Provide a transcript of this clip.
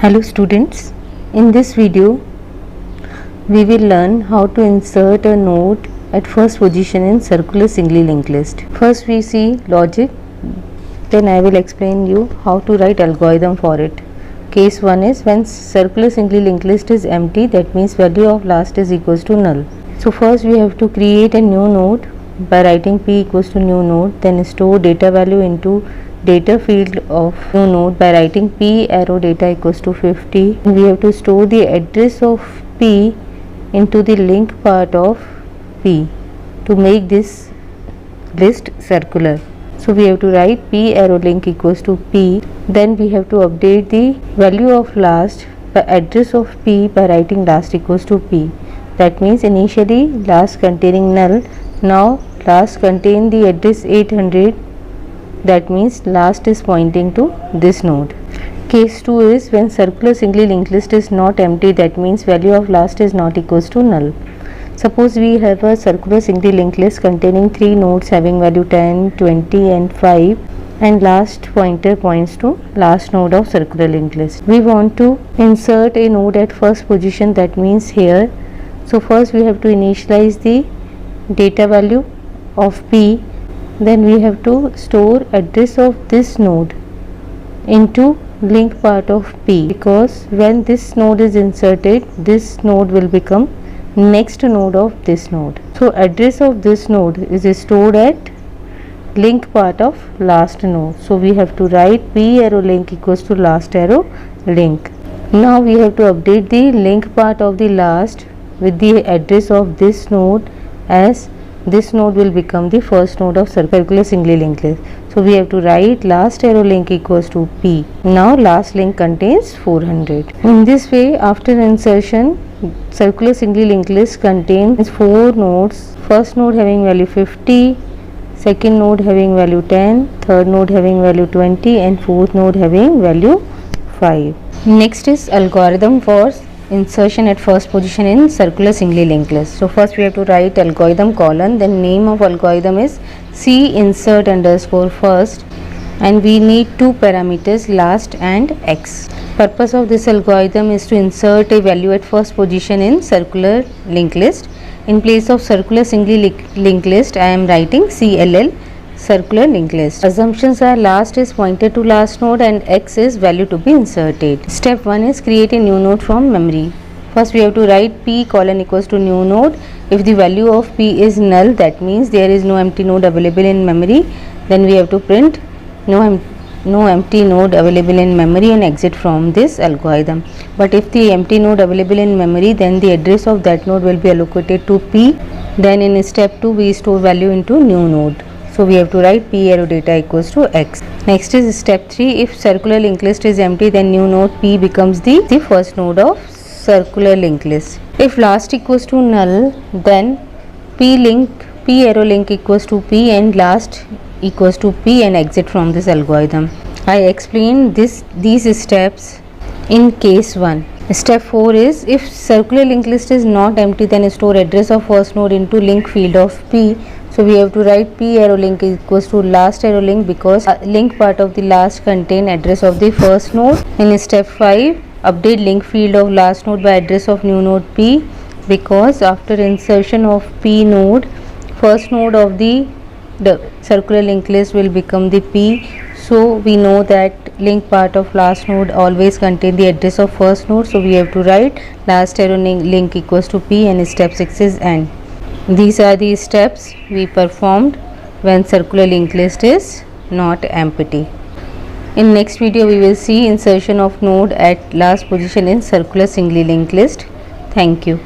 Hello students, in this video we will learn how to insert a node at first position in circular singly linked list. First we see logic, then I will explain you how to write algorithm for it. Case 1 is when circular singly linked list is empty, that means value of last is equals to null. So first we have to create a new node by writing p equals to new node, then store data value into data field of new node by writing p arrow data equals to 50. We have to store the address of p into the link part of p to make this list circular. So we have to write p arrow link equals to p. Then we have to update the value of last by address of p by writing last equals to p. That means initially last containing null, now last contain the address 800. That means last is pointing to this node. Case 2 is when circular singly linked list is not empty, that means value of last is not equals to null. Suppose we have a circular singly linked list containing 3 nodes having value 10, 20 and 5, and last pointer points to last node of circular linked list. We want to insert a node at first position, that means here. So first we have to initialize the data value of p. Then we have to store address of this node into link part of p, because when this node is inserted, this node will become next node of this node. So address of this node is stored at link part of last node. So we have to write p arrow link equals to last arrow link. Now we have to update the link part of the last with the address of this node, as this node will become the first node of circular singly linked list. So we have to write last arrow link equals to p. Now last link contains 400. In this way, after insertion, circular singly linked list contains 4 nodes. First node having value 50, second node having value 10, third node having value 20 and fourth node having value 5. Next is algorithm for insertion at first position in circular singly linked list. So first we have to write algorithm colon, then name of algorithm is c insert underscore first, and we need 2 parameters last and x. Purpose of this algorithm is to insert a value at first position in circular linked list. In place of circular singly linked list, I am writing CLL, circular linked list. Assumptions are last is pointed to last node and x is value to be inserted. Step 1 is create a new node from memory. First we have to write p colon equals to new node. If the value of p is null, that means there is no empty node available in memory, then we have to print no empty node available in memory and exit from this algorithm. But if the empty node available in memory, then the address of that node will be allocated to p. Then in step 2 we store value into new node. So we have to write p arrow data equals to x. Next is step 3. If circular linked list is empty, then new node p becomes the first node of circular linked list. If last equals to null, then p arrow link equals to p and last equals to p and exit from this algorithm. I explained these steps in case 1. Step 4 is if circular linked list is not empty, then store address of first node into link field of p. So we have to write p arrow link equals to last arrow link, because link part of the last contain address of the first node. In step 5, update link field of last node by address of new node p, because after insertion of p node, first node of the circular linked list will become the p. So we know that link part of last node always contain the address of first node. So we have to write last arrow link equals to p, and step 6 is end. These are the steps we performed when circular linked list is not empty. In next video we will see insertion of node at last position in circular singly linked list. Thank you.